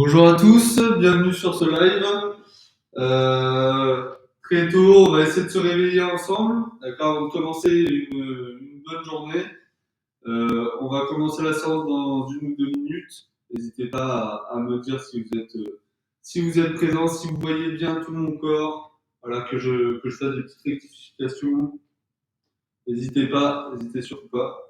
Bonjour à tous, bienvenue sur ce live. Très tôt, on va essayer de se réveiller ensemble, d'accord, avant de commencer une bonne journée. On va commencer la séance dans 1 ou 2 minutes. N'hésitez pas à me dire si vous êtes présent, si vous voyez bien tout mon corps, voilà, que je fasse des petites rectifications. N'hésitez surtout pas.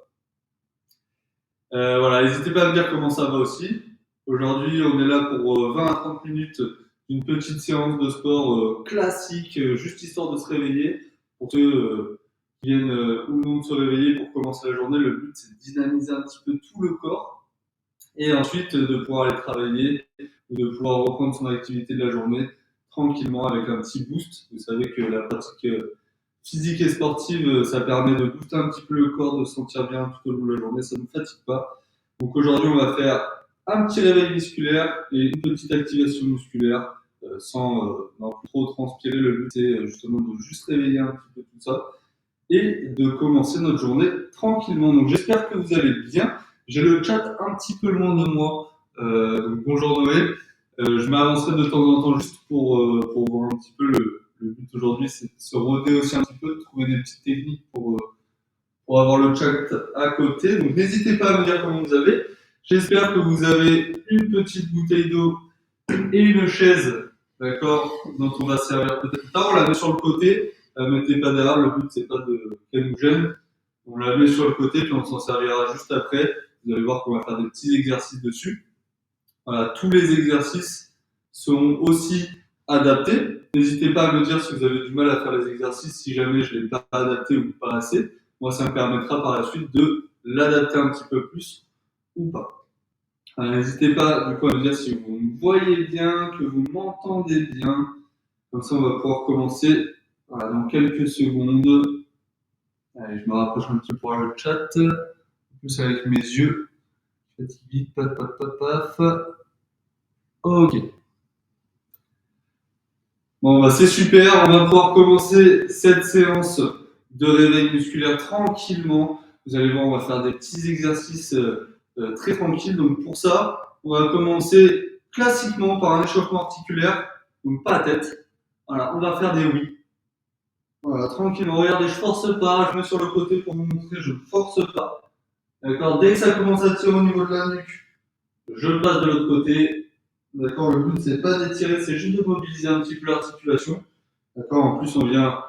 Voilà, n'hésitez pas à me dire comment ça va aussi. Aujourd'hui, on est là pour 20 à 30 minutes d'une petite séance de sport classique, juste histoire de se réveiller. Pour ceux qui viennent ou non de se réveiller pour commencer la journée, le but c'est de dynamiser un petit peu tout le corps et ensuite de pouvoir aller travailler ou de pouvoir reprendre son activité de la journée tranquillement avec un petit boost. Vous savez que la pratique physique et sportive, ça permet de booster un petit peu le corps, de se sentir bien tout au long de la journée, ça ne nous fatigue pas. Donc aujourd'hui, on va faire un petit réveil musculaire et une petite activation musculaire sans non plus trop transpirer. Le but, c'est justement de juste réveiller un petit peu tout ça et de commencer notre journée tranquillement. Donc j'espère que vous allez bien. J'ai le chat un petit peu loin de moi. Donc bonjour Noé. Je m'avancerai de temps en temps juste pour voir un petit peu le but aujourd'hui, c'est de se roder aussi un petit peu, de trouver des petites techniques pour avoir le chat à côté. Donc n'hésitez pas à me dire comment vous avez. J'espère que vous avez une petite bouteille d'eau et une chaise, d'accord, dont on va se servir peut-être plus tard. On la met sur le côté, la mettez pas derrière, le but c'est pas qu'elle nous gêne. On la met sur le côté, puis on s'en servira juste après. Vous allez voir qu'on va faire des petits exercices dessus. Voilà, tous les exercices seront aussi adaptés. N'hésitez pas à me dire si vous avez du mal à faire les exercices, si jamais je ne l'ai pas adapté ou pas assez. Moi, ça me permettra par la suite de l'adapter un petit peu plus ou pas. N'hésitez pas du coup à me dire si vous me voyez bien, que vous m'entendez bien. Comme ça, on va pouvoir commencer voilà, dans quelques secondes. Allez, je me rapproche un petit peu pour le chat. En plus, avec mes yeux. Fatigue vite, paf, paf, paf, paf. Ok. Bon, bah, c'est super. On va pouvoir commencer cette séance de réveil musculaire tranquillement. Vous allez voir, on va faire des petits exercices très tranquilles. Donc, pour ça, on va commencer classiquement par un échauffement articulaire. Donc, pas la tête. Voilà, on va faire des oui. Voilà, tranquillement. Regardez, je force pas. Je mets sur le côté pour vous montrer, je ne force pas. D'accord? Dès que ça commence à tirer au niveau de la nuque, je passe de l'autre côté. D'accord? Le but, c'est pas d'étirer, c'est juste de mobiliser un petit peu l'articulation. D'accord? En plus, on vient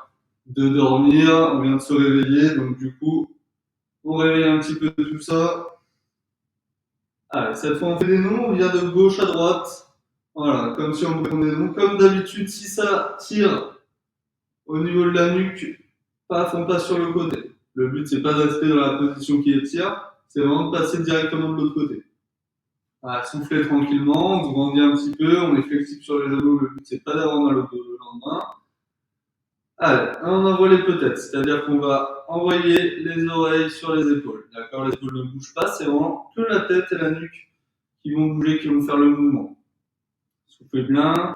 de dormir, on vient de se réveiller, donc du coup, on réveille un petit peu tout ça. Allez, cette fois, on fait des noms, on vient de gauche à droite. Voilà, comme si on prenait des noms. Comme d'habitude, si ça tire au niveau de la nuque, paf, on passe sur le côté. Le but, c'est pas de rester dans la position qui étire, c'est vraiment de passer directement de l'autre côté. Voilà, soufflez tranquillement, on grandit un petit peu, on est flexible sur les genoux, le but, c'est pas d'avoir mal au dos le lendemain. Allez, on envoie les peut-être, c'est-à-dire qu'on va envoyer les oreilles sur les épaules. D'accord? Les épaules ne bougent pas, c'est vraiment que la tête et la nuque qui vont bouger, qui vont faire le mouvement. Soufflez bien,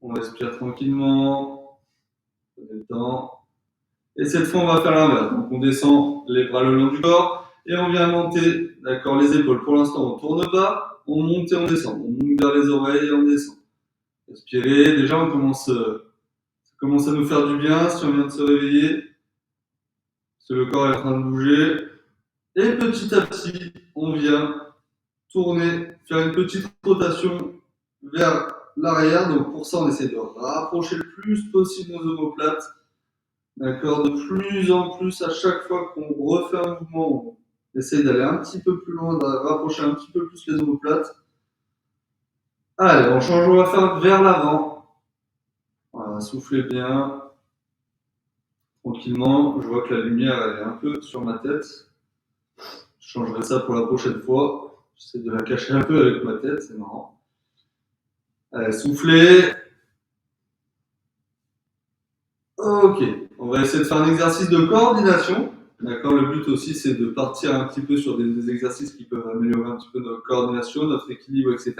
on respire tranquillement, on détend. Et cette fois, on va faire l'inverse. Donc, on descend les bras le long du corps et on vient monter, d'accord, les épaules. Pour l'instant, on tourne pas, on monte et on descend. On monte vers les oreilles et on descend. Respirez. Déjà, ça commence à nous faire du bien si on vient de se réveiller. Si le corps est en train de bouger. Et petit à petit, on vient tourner, faire une petite rotation vers l'arrière. Donc pour ça, on essaie de rapprocher le plus possible nos omoplates. D'accord? De plus en plus, à chaque fois qu'on refait un mouvement, on essaie d'aller un petit peu plus loin, de rapprocher un petit peu plus les omoplates. Allez, on change, on va faire vers l'avant. Voilà, soufflez bien. Tranquillement, je vois que la lumière elle est un peu sur ma tête. Je changerai ça pour la prochaine fois. J'essaie de la cacher un peu avec ma tête, c'est marrant. Allez, soufflez. Ok, on va essayer de faire un exercice de coordination. D'accord, le but aussi c'est de partir un petit peu sur des exercices qui peuvent améliorer un petit peu notre coordination, notre équilibre, etc.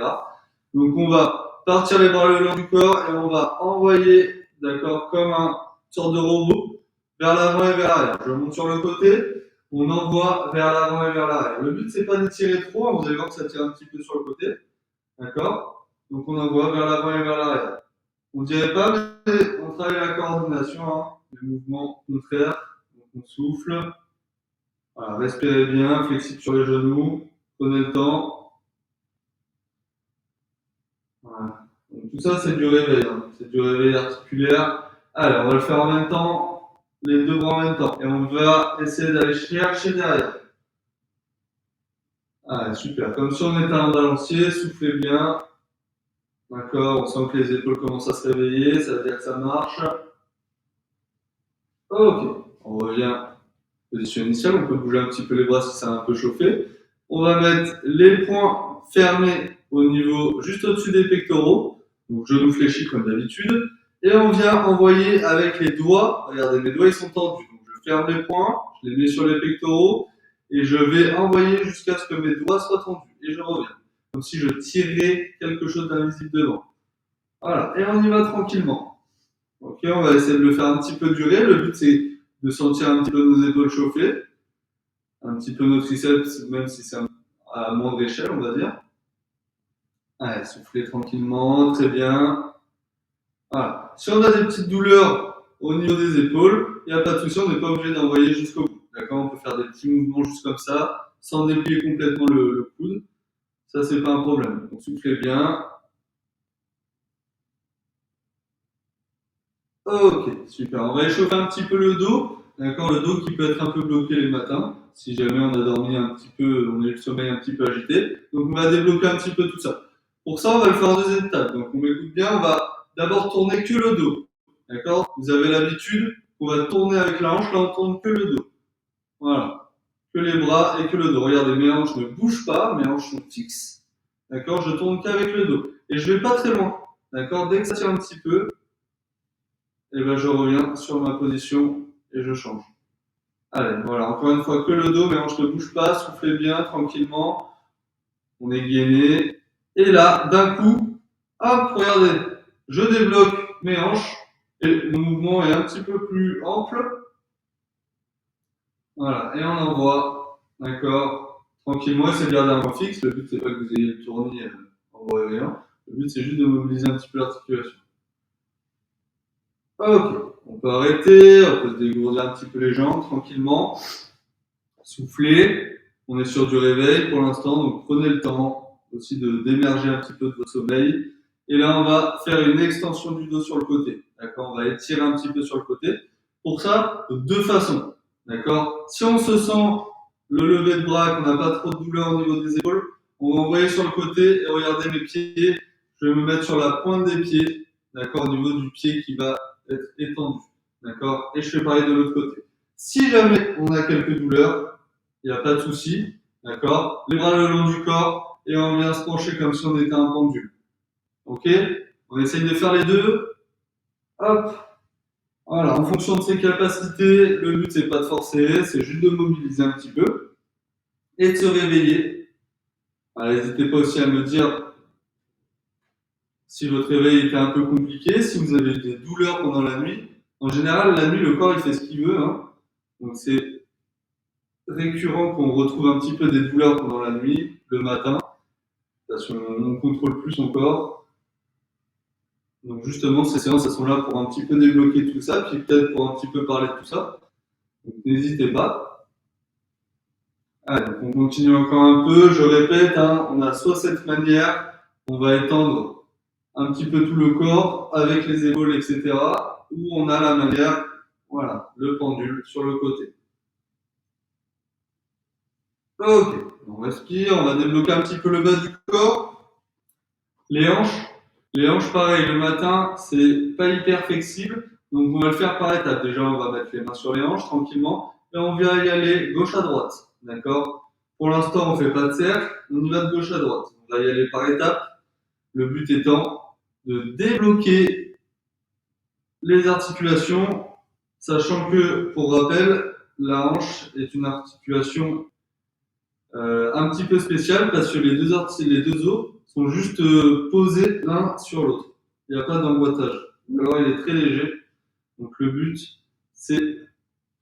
Donc on va partir les bras le long du corps et on va envoyer, d'accord, comme une sorte de robot vers l'avant et vers l'arrière. Je monte sur le côté, on envoie vers l'avant et vers l'arrière. Le but c'est pas d'étirer trop, vous allez voir que ça tire un petit peu sur le côté, d'accord. Donc on envoie vers l'avant et vers l'arrière. On dirait pas, mais on travaille la coordination, hein, les mouvements contraires. Donc on souffle. Voilà, respirez bien, flexible sur les genoux. Prenez le temps. Voilà. Donc, tout ça, c'est du réveil, hein. C'est du réveil articulaire. Allez, on va le faire en même temps, les deux bras en même temps. Et on va essayer d'aller chercher derrière. Ah, super. Comme si on était un balancier, soufflez bien. D'accord, on sent que les épaules commencent à se réveiller, ça veut dire que ça marche. Ok, on revient position initiale, on peut bouger un petit peu les bras si ça a un peu chauffé. On va mettre les poings fermés au niveau juste au-dessus des pectoraux, donc genoux fléchis comme d'habitude, et on vient envoyer avec les doigts. Regardez, mes doigts ils sont tendus, donc je ferme les poings, je les mets sur les pectoraux et je vais envoyer jusqu'à ce que mes doigts soient tendus et je reviens, comme si je tirais quelque chose d'invisible devant. Voilà, et on y va tranquillement. Ok, on va essayer de le faire un petit peu durer. Le but c'est de sentir un petit peu nos épaules chauffer, un petit peu nos triceps, même si c'est à moindre échelle, on va dire. Allez, soufflez tranquillement, très bien. Voilà. Si on a des petites douleurs au niveau des épaules, il n'y a pas de souci, on n'est pas obligé d'envoyer jusqu'au bout. D'accord, on peut faire des petits mouvements juste comme ça, sans déplier complètement le coude. Ça, c'est pas un problème. Donc soufflez bien. Ok, super. On va échauffer un petit peu le dos. D'accord, le dos qui peut être un peu bloqué les matins. Si jamais on a dormi un petit peu, on a eu le sommeil un petit peu agité. Donc on va débloquer un petit peu tout ça. Pour ça, on va le faire en deux étapes. Donc on m'écoute bien, on va d'abord tourner que le dos. D'accord, vous avez l'habitude, on va tourner avec la hanche, là on tourne que le dos. Voilà. Que les bras et que le dos. Regardez, mes hanches ne bougent pas, mes hanches sont fixes. D'accord, je tourne qu'avec le dos. Et je vais pas très loin. D'accord, dès que ça tire un petit peu, et ben je reviens sur ma position et je change. Allez, voilà, encore une fois que le dos, mes hanches ne bougent pas, soufflez bien, tranquillement, on est gainé. Et là, d'un coup, hop, regardez, je débloque mes hanches et mon mouvement est un petit peu plus ample. Voilà, et on envoie, d'accord, tranquillement, essayez de garder un point fixe. Le but, c'est pas que vous ayez le tournis en vous réveillant. Le but, c'est juste de mobiliser un petit peu l'articulation. Ok, on peut arrêter, on peut se dégourdir un petit peu les jambes tranquillement. Soufflez, on est sur du réveil pour l'instant, donc prenez le temps aussi d'émerger un petit peu de votre sommeil. Et là, on va faire une extension du dos sur le côté. D'accord, on va étirer un petit peu sur le côté. Pour ça, de deux façons. D'accord, si on se sent le lever de bras, qu'on n'a pas trop de douleur au niveau des épaules, on va envoyer sur le côté et regardez mes pieds. Je vais me mettre sur la pointe des pieds, d'accord, au niveau du pied qui va être étendu. D'accord, et je fais pareil de l'autre côté. Si jamais on a quelques douleurs, il n'y a pas de souci, d'accord? Les bras le long du corps et on vient se pencher comme si on était un pendule. Ok? On essaye de faire les deux. Hop. Voilà, en fonction de ses capacités, le but c'est pas de forcer, c'est juste de mobiliser un petit peu et de se réveiller. N'hésitez pas aussi à me dire si votre réveil était un peu compliqué, si vous avez des douleurs pendant la nuit. En général, la nuit, le corps il fait ce qu'il veut, hein. Donc c'est récurrent qu'on retrouve un petit peu des douleurs pendant la nuit, le matin, parce qu'on contrôle plus son corps. Donc justement, ces séances, elles sont là pour un petit peu débloquer tout ça, puis peut-être pour un petit peu parler de tout ça. Donc n'hésitez pas. Allez, donc on continue encore un peu. Je répète, hein, on a soit cette manière, on va étendre un petit peu tout le corps avec les épaules, etc. Ou on a la manière, voilà, le pendule sur le côté. Ok, on respire, on va débloquer un petit peu le bas du corps. Les hanches, les hanches pareil, le matin, c'est pas hyper flexible, donc on va le faire par étapes. Déjà, on va mettre les mains sur les hanches tranquillement, et on vient y aller gauche à droite, d'accord? Pour l'instant, on fait pas de cercle, on y va de gauche à droite. On va y aller par étapes, le but étant de débloquer les articulations, sachant que, pour rappel, la hanche est une articulation un petit peu spéciale parce que les deux os sont juste posés l'un sur l'autre. Il n'y a pas d'emboîtage. Alors il est très léger. Donc le but, c'est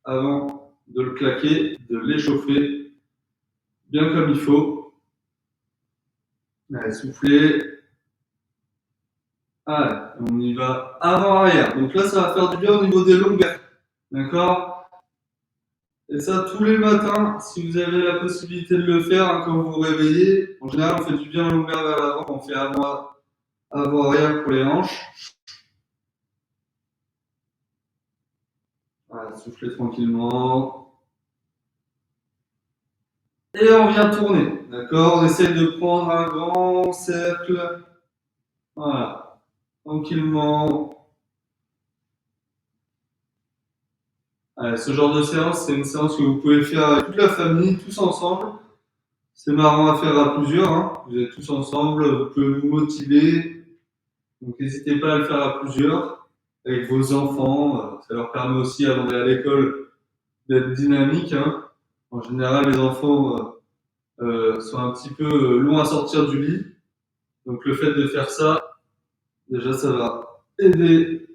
avant de le claquer, de l'échauffer bien comme il faut. Allez, soufflez. Allez, on y va avant-arrière. Donc là, ça va faire du bien au niveau des lombaires. D'accord? Et ça, tous les matins, si vous avez la possibilité de le faire, hein, quand vous vous réveillez, en général, on fait du bien aux lombaires vers l'avant, on fait avant-arrière pour les hanches. Voilà, soufflez tranquillement. Et on vient tourner. D'accord? On essaie de prendre un grand cercle. Voilà. Tranquillement. Allez, ce genre de séance, c'est une séance que vous pouvez faire avec toute la famille, tous ensemble. C'est marrant à faire à plusieurs, hein. Vous êtes tous ensemble, vous pouvez vous motiver. Donc n'hésitez pas à le faire à plusieurs, avec vos enfants. Ça leur permet aussi, avant d'aller à l'école, d'être dynamique, hein. En général, les enfants sont un petit peu longs à sortir du lit. Donc le fait de faire ça, déjà, ça va aider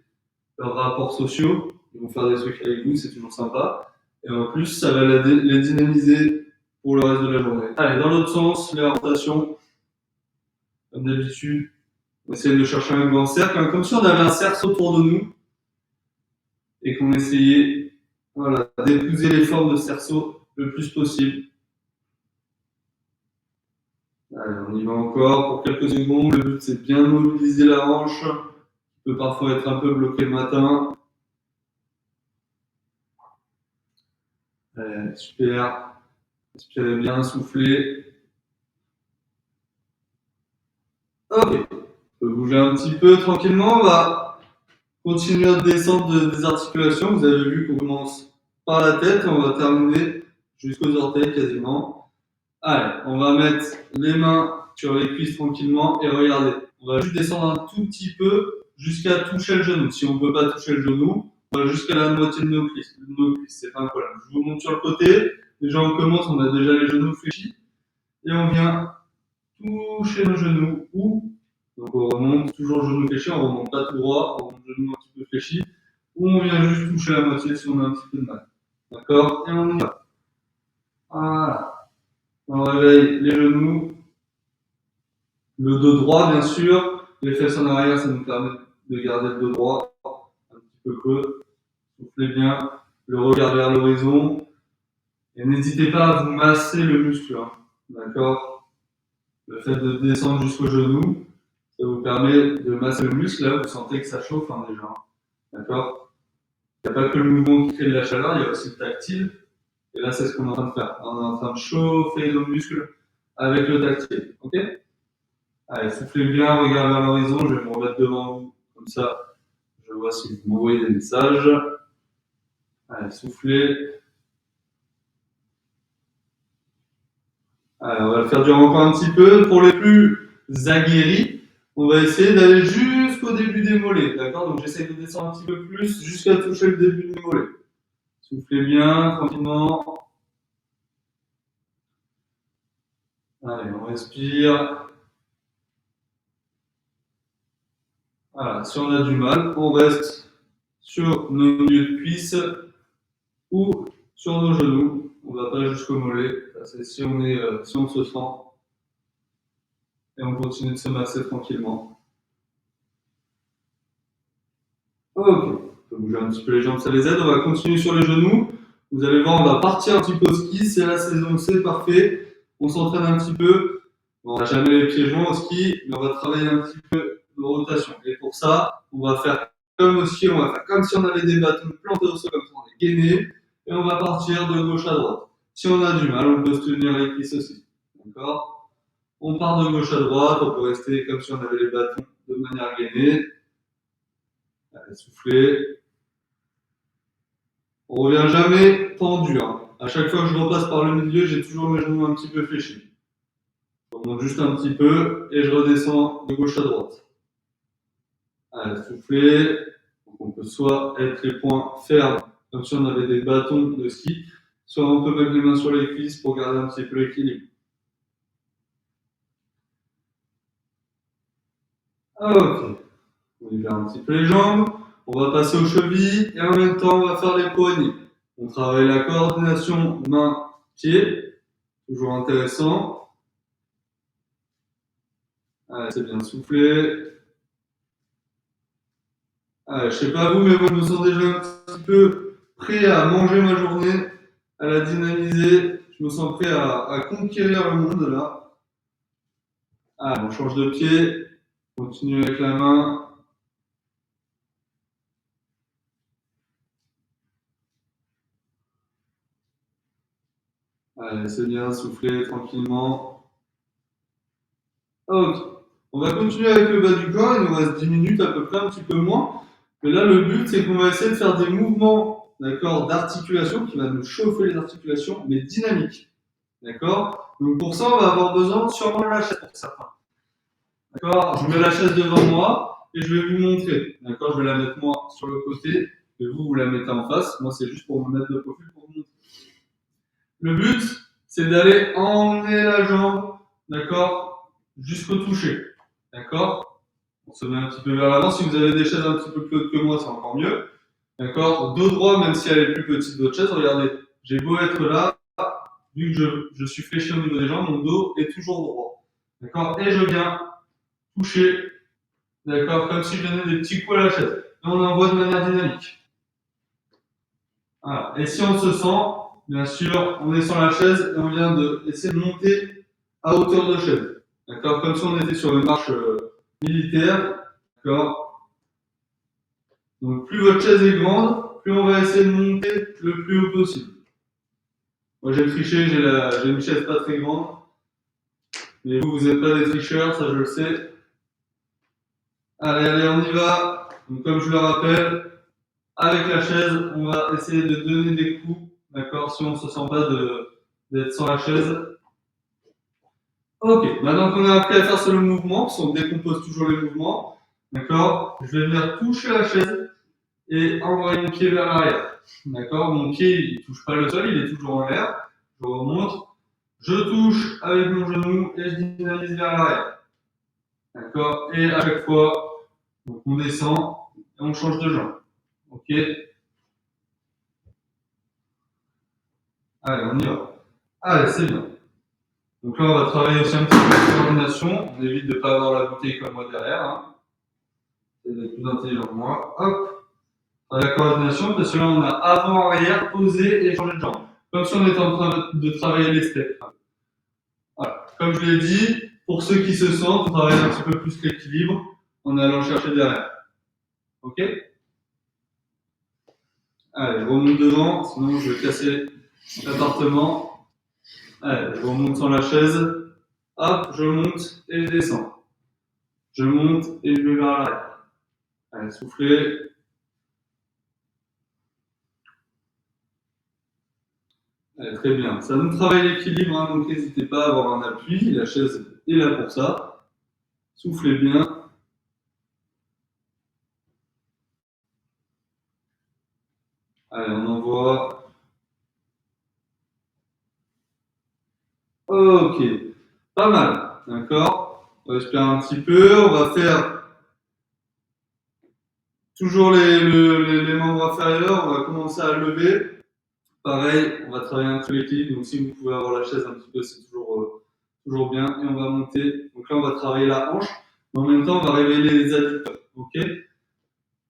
leurs rapports sociaux. Ils vont faire des trucs avec vous, c'est toujours sympa. Et en plus, ça va les dynamiser pour le reste de la journée. Allez, dans l'autre sens, les rotations, comme d'habitude, on essaie de chercher un grand cercle, hein, comme si on avait un cercle autour de nous et qu'on essayait, voilà, d'épouser les formes de cerceau le plus possible. Allez, on y va encore pour quelques secondes. Le but, c'est de bien mobiliser la hanche, qui peut parfois être un peu bloqué le matin. Allez, super. Inspirez bien, soufflez. Ok. On peut bouger un petit peu tranquillement. On va continuer notre descente des articulations. Vous avez vu qu'on commence par la tête et on va terminer jusqu'aux orteils quasiment. Allez, on va mettre les mains sur les cuisses tranquillement et regardez. On va juste descendre un tout petit peu jusqu'à toucher le genou. Si on ne peut pas toucher le genou, on va jusqu'à la moitié de nos cuisses. C'est pas un problème. Je vous montre sur le côté. Déjà, on commence, on a déjà les genoux fléchis. Et on vient toucher nos genoux. Donc on remonte toujours le genou fléchi, on remonte pas tout droit, on remonte le genou un petit peu fléchi. Ou on vient juste toucher la moitié si on a un petit peu de mal. D'accord? Et on y va. Voilà. On réveille les genoux, le dos droit bien sûr, les fesses en arrière, ça nous permet de garder le dos droit, un petit peu creux. Soufflez bien, le regard vers l'horizon. Et n'hésitez pas à vous masser le muscle, hein. D'accord? Le fait de descendre jusqu'au genou, ça vous permet de masser le muscle. Là, vous sentez que ça chauffe, hein, déjà. D'accord? Il n'y a pas que le mouvement qui crée de la chaleur, il y a aussi le tactile. Et là, c'est ce qu'on est en train de faire. On est en train de chauffer nos muscles avec le tactile. Ok? Allez, soufflez bien, regardez vers l'horizon. Je vais me remettre devant vous. Comme ça, je vois si vous m'envoyez des messages. Allez, soufflez. Allez, on va le faire durer encore un petit peu. Pour les plus aguerris, on va essayer d'aller jusqu'au début des mollets. D'accord? Donc, j'essaie de descendre un petit peu plus jusqu'à toucher le début des mollets. Soufflez bien, tranquillement. Allez, on respire. Voilà, si on a du mal, on reste sur nos milieux de cuisse ou sur nos genoux. On ne va pas jusqu'au mollet. C'est si si on se sent. Et on continue de se masser tranquillement. Ok, on peut bouger un petit peu les jambes, ça les aide. On va continuer sur les genoux. Vous allez voir, on va partir un petit peu au ski. C'est la saison, c'est parfait. On s'entraîne un petit peu. Bon, on n'a jamais les pieds joints au ski, mais on va travailler un petit peu de rotation. Et pour ça, on va faire comme au ski, on va faire comme si on avait des bâtons plantés au sol, comme ça on est gainé. Et on va partir de gauche à droite. Si on a du mal, on peut se tenir les cuisses aussi. D'accord? On part de gauche à droite, on peut rester comme si on avait les bâtons de manière gainée. Allez, souffler. On revient jamais tendu, hein. À chaque fois que je repasse par le milieu, j'ai toujours mes genoux un petit peu fléchis. Je remonte juste un petit peu et je redescends de gauche à droite. Allez, souffler. Donc on peut soit être les poings fermes, comme si on avait des bâtons de ski, soit on peut mettre les mains sur les cuisses pour garder un petit peu l'équilibre. Ok. On libère un petit peu les jambes. On va passer aux chevilles et en même temps, on va faire les poignets. On travaille la coordination main-pied. Toujours intéressant. Allez, c'est bien soufflé. Je sais pas vous, mais moi je me sens déjà un petit peu prêt à manger ma journée, à la dynamiser. Je me sens prêt à conquérir le monde là. On change de pied, continue avec la main. Allez, c'est bien, soufflez tranquillement. Ok. On va continuer avec le bas du corps, il nous reste 10 minutes à peu près, un petit peu moins. Mais là, le but, c'est qu'on va essayer de faire des mouvements, d'accord, d'articulation, qui va nous chauffer les articulations, mais dynamiques. D'accord. Donc pour ça, on va avoir besoin sûrement de la chaise pour certains. D'accord. Je mets la chaise devant moi et je vais vous montrer. D'accord. Je vais la mettre moi sur le côté et vous, vous la mettez en face. Moi, c'est juste pour me mettre de profil pour vous montrer. Le but, c'est d'aller emmener la jambe, d'accord, jusqu'au toucher. D'accord. On se met un petit peu vers l'avant. Si vous avez des chaises un petit peu plus hautes que moi, c'est encore mieux. D'accord. Dos droit, même si elle est plus petite que votre chaise, regardez. J'ai beau être là, vu que je suis fléchi au niveau des jambes, mon dos est toujours droit. D'accord. Et je viens toucher, d'accord, comme si je donnais des petits coups à la chaise. Et on envoie de manière dynamique. Voilà. Et si on se sent, bien sûr, on est sur la chaise et on vient essayer de monter à hauteur de chaise. D'accord. Comme si on était sur une marche militaire. D'accord. Donc plus votre chaise est grande, plus on va essayer de monter le plus haut possible. Moi j'ai triché, j'ai une chaise pas très grande. Mais vous n'êtes pas des tricheurs, ça je le sais. Allez, on y va. Donc, comme je le rappelle, avec la chaise, on va essayer de donner des coups, d'accord, si on ne se sent pas d'être sans la chaise. Ok, maintenant qu'on a appris à faire ce mouvement, parce qu'on décompose toujours les mouvements, d'accord, je vais venir toucher la chaise et envoyer mon pied vers l'arrière. D'accord, mon pied, il ne touche pas le sol, il est toujours en l'air. Je remonte, je touche avec mon genou et je dynamise vers l'arrière. D'accord, et à chaque fois, donc on descend et on change de jambe. Ok. Allez, on y va. Allez, c'est bien. Donc là, on va travailler aussi un petit peu de coordination. On évite de ne pas avoir la bouteille comme moi derrière. Hein. C'est d'être plus intelligent que moi. Hop. La coordination, parce que là, on a avant, arrière, posé et changer de jambe. Comme si on était en train de travailler les steps. Voilà. Comme je l'ai dit, pour ceux qui se sentent, on travaille un petit peu plus l'équilibre en allant chercher derrière. Ok. Allez, je remonte devant, sinon je vais casser l'appartement. Allez, je remonte sur la chaise. Hop, je monte et je descends. Je monte et je vais vers l'arrière. Allez, soufflez. Allez, très bien. Ça nous travaille l'équilibre, hein, donc n'hésitez pas à avoir un appui. La chaise est là pour ça. Soufflez bien. Allez, on envoie. Ok. Pas mal. D'accord. On va respirer un petit peu. On va faire toujours les membres inférieurs. On va commencer à lever. Pareil, on va travailler un peu l'équilibre. Donc si vous pouvez avoir la chaise un petit peu, c'est toujours bien. Et on va monter. Donc là, on va travailler la hanche. Mais en même temps, on va réveiller les adducteurs. Ok.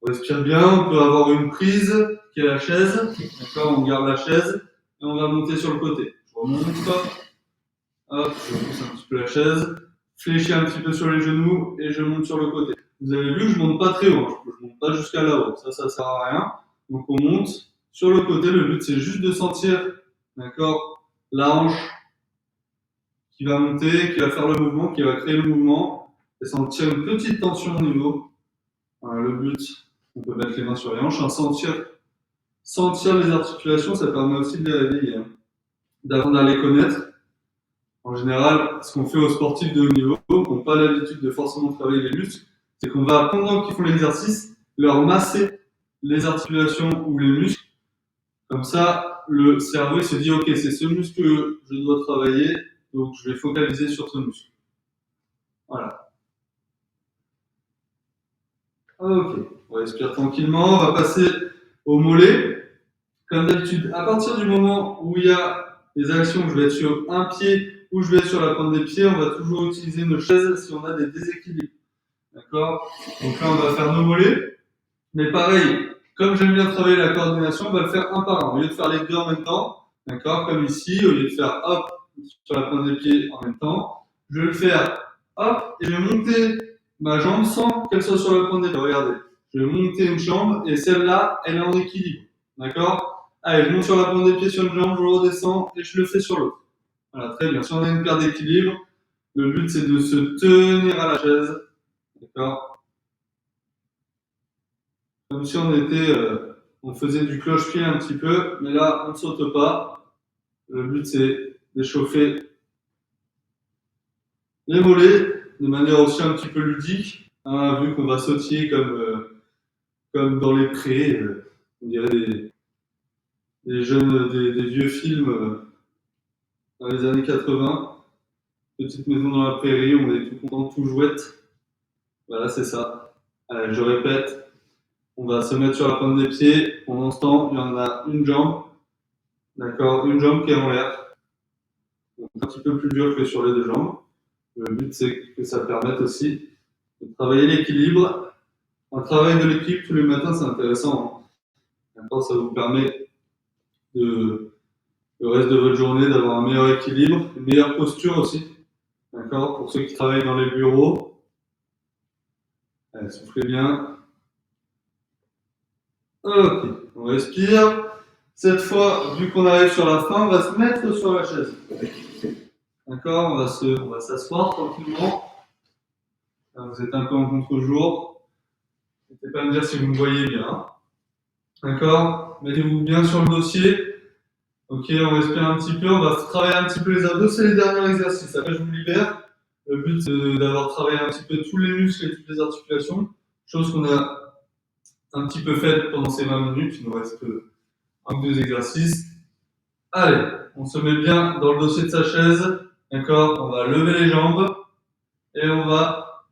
On respire bien. On peut avoir une prise qui est la chaise. D'accord. On garde la chaise et on va monter sur le côté. Je remonte. Hop, je pousse un petit peu la chaise. Fléchis un petit peu sur les genoux et je monte sur le côté. Vous avez vu, je monte pas très haut. Je monte pas jusqu'à là-haut. Ça sert à rien. Donc on monte sur le côté. Le but, c'est juste de sentir, d'accord, la hanche qui va monter, qui va faire le mouvement, qui va créer le mouvement, et sentir une petite tension au niveau. Voilà, le but, on peut mettre les mains sur les hanches, hein, sentir les articulations, ça permet aussi de les réveiller, hein. D'apprendre à les connaître. En général, ce qu'on fait aux sportifs de haut niveau, qui n'ont pas l'habitude de forcément travailler les muscles, c'est qu'on va, pendant qu'ils font l'exercice, leur masser les articulations ou les muscles. Comme ça, le cerveau il se dit, ok, c'est ce muscle que je dois travailler, donc je vais focaliser sur ce muscle. Voilà. Ok. On respire tranquillement. On va passer au mollet. Comme d'habitude, à partir du moment où il y a des actions, je vais être sur un pied ou je vais être sur la pointe des pieds, on va toujours utiliser nos chaises si on a des déséquilibres. D'accord. Donc là, on va faire nos mollets. Mais pareil, comme j'aime bien travailler la coordination, on va le faire un par un. Au lieu de faire les deux en même temps, d'accord, comme ici, au lieu de faire hop sur la pointe des pieds en même temps, je vais le faire hop et je vais monter ma jambe sans qu'elle soit sur la pointe des pieds. Regardez, je vais monter une jambe et celle-là, elle est en équilibre. D'accord. Allez, je monte sur la pointe des pieds sur une jambe, je redescends et je le fais sur l'autre. Voilà, très bien. Si on a une perte d'équilibre, le but c'est de se tenir à la chaise. D'accord. Comme si on faisait du cloche-pied un petit peu, mais là, on ne saute pas. Le but, c'est d'échauffer les mollets de manière aussi un petit peu ludique, hein, vu qu'on va sautiller comme dans les prés, on dirait des vieux films dans les années 80. Petite maison dans la prairie, on est tout content, tout jouette. Voilà, c'est ça. Allez, je répète, on va se mettre sur la pointe des pieds. Pour l'instant, il y en a une jambe, d'accord, une jambe qui est en l'air. Un petit peu plus dur que sur les deux jambes. Le but, c'est que ça permette aussi de travailler l'équilibre. Un travail de l'équilibre tous les matins, c'est intéressant. Hein. Ça vous permet le reste de votre journée d'avoir un meilleur équilibre, une meilleure posture aussi. D'accord. Pour ceux qui travaillent dans les bureaux, allez, soufflez bien. Ok, on respire. Cette fois, vu qu'on arrive sur la fin, on va se mettre sur la chaise. D'accord. On va s'asseoir tranquillement. Vous êtes un peu en contre-jour. N'hésitez pas à me dire si vous me voyez bien. D'accord. Mettez-vous bien sur le dossier. Ok, on respire un petit peu. On va travailler un petit peu les abdos. C'est les derniers exercices. Après, je vous libère. Le but, c'est d'avoir travaillé un petit peu tous les muscles et toutes les articulations. Chose qu'on a un petit peu faite pendant ces 20 minutes. Il nous reste un ou deux exercices. Allez, on se met bien dans le dossier de sa chaise. D'accord. On va lever les jambes. Et on va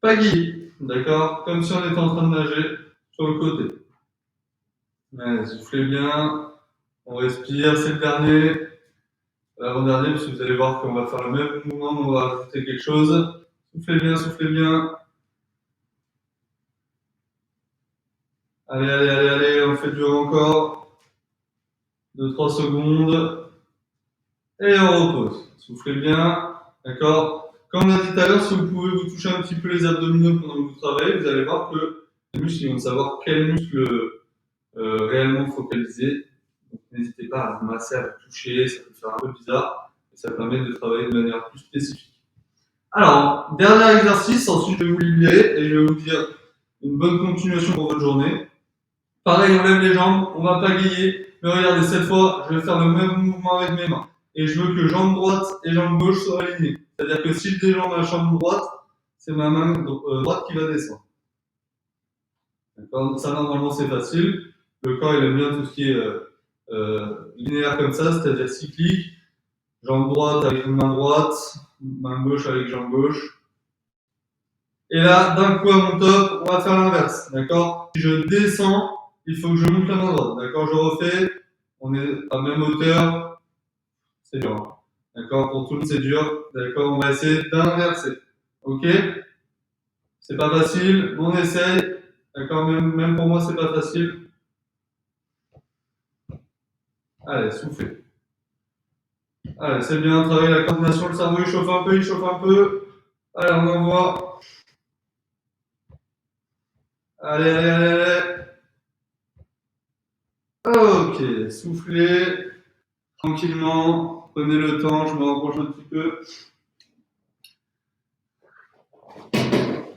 pagayer. D'accord. Comme si on était en train de nager sur le côté. Allez, soufflez bien. On respire, c'est le dernier, l'avant-dernier, parce que vous allez voir qu'on va faire le même mouvement, mais on va rajouter quelque chose. Soufflez bien, soufflez bien. Allez, allez, allez, allez, on fait durer encore 2-3 secondes. Et on repose. Soufflez bien, d'accord. Comme on a dit tout à l'heure, si vous pouvez vous toucher un petit peu les abdominaux pendant que vous travaillez, vous allez voir que les muscles ils vont savoir quel muscle réellement focaliser. Donc n'hésitez pas à vous masser, à vous toucher, ça peut faire un peu bizarre, et ça permet de travailler de manière plus spécifique. Alors, dernier exercice, ensuite je vais vous libérer et je vais vous dire une bonne continuation pour votre journée. Pareil, on lève les jambes, on va pagayer, mais regardez, cette fois, je vais faire le même mouvement avec mes mains. Et je veux que jambe droite et jambe gauche soient alignées. C'est-à-dire que si je déjambe ma jambe droite, c'est ma main droite qui va descendre. D'accord. Ça, normalement, c'est facile. Le corps, il aime bien tout ce qui est linéaire comme ça, c'est-à-dire cyclique. Jambe droite avec une main droite, main gauche avec jambe gauche. Et là, d'un coup à mon top, on va faire l'inverse, d'accord. Si je descends, il faut que je monte la main droite, d'accord. Je refais, on est à même hauteur, c'est dur, hein. D'accord. Pour tout le monde, c'est dur, d'accord. On va essayer d'inverser, ok. C'est pas facile, on essaye, d'accord. Même pour moi, c'est pas facile. Allez, soufflez. Allez, c'est bien, travailler la coordination, le cerveau il chauffe un peu, il chauffe un peu. Allez, on envoie. Allez, allez, allez, allez. Ok, soufflez tranquillement. Prenez le temps, je me rapproche un petit peu.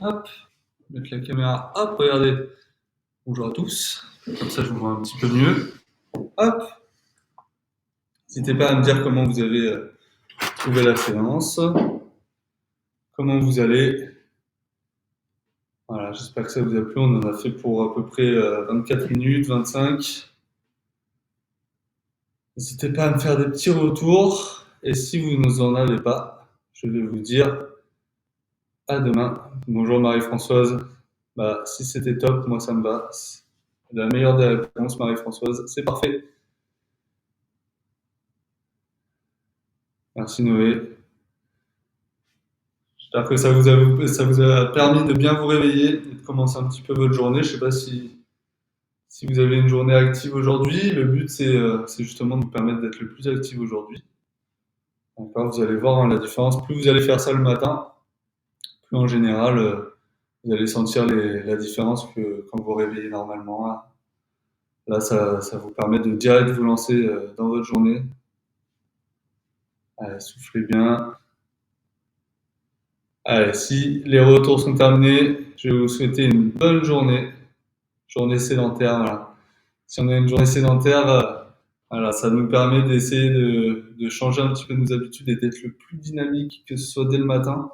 Hop, mettre la caméra. Hop, regardez. Bonjour à tous. Comme ça, je vous vois un petit peu mieux. Hop. N'hésitez pas à me dire comment vous avez trouvé la séance. Comment vous allez. Voilà, j'espère que ça vous a plu. On en a fait pour à peu près 24 minutes, 25. N'hésitez pas à me faire des petits retours. Et si vous n'en avez pas, je vais vous dire à demain. Bonjour Marie-Françoise. Bah, si c'était top, moi ça me va. La meilleure des réponses, Marie-Françoise. C'est parfait. Merci Noé. J'espère que ça vous a permis de bien vous réveiller. commencer un petit peu votre journée. Je sais pas si vous avez une journée active aujourd'hui. Le but, c'est justement de vous permettre d'être le plus actif aujourd'hui. D'accord, vous allez voir hein, la différence. Plus vous allez faire ça le matin, plus en général, vous allez sentir la différence que quand vous vous réveillez normalement. Là, ça vous permet de direct vous lancer dans votre journée. Allez, soufflez bien. Allez, si les retours sont terminés, je vais vous souhaiter une bonne journée. Journée sédentaire, voilà. Si on a une journée sédentaire, voilà, ça nous permet d'essayer de changer un petit peu nos habitudes et d'être le plus dynamique, que ce soit dès le matin.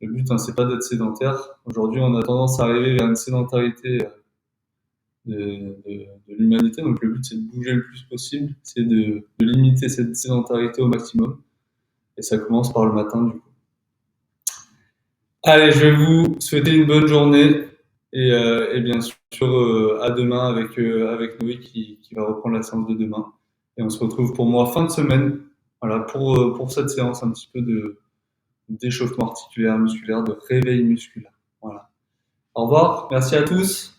Le but, hein, c'est pas d'être sédentaire. Aujourd'hui, on a tendance à arriver vers une sédentarité de l'humanité. Donc, le but, c'est de bouger le plus possible, c'est de limiter cette sédentarité au maximum. Et ça commence par le matin, du coup. Allez, je vais vous souhaiter une bonne journée et bien sûr à demain avec Noé qui va reprendre la séance de demain. Et on se retrouve pour moi fin de semaine, voilà, pour cette séance un petit peu d'échauffement articulaire, musculaire, de réveil musculaire. Voilà. Au revoir, merci à tous.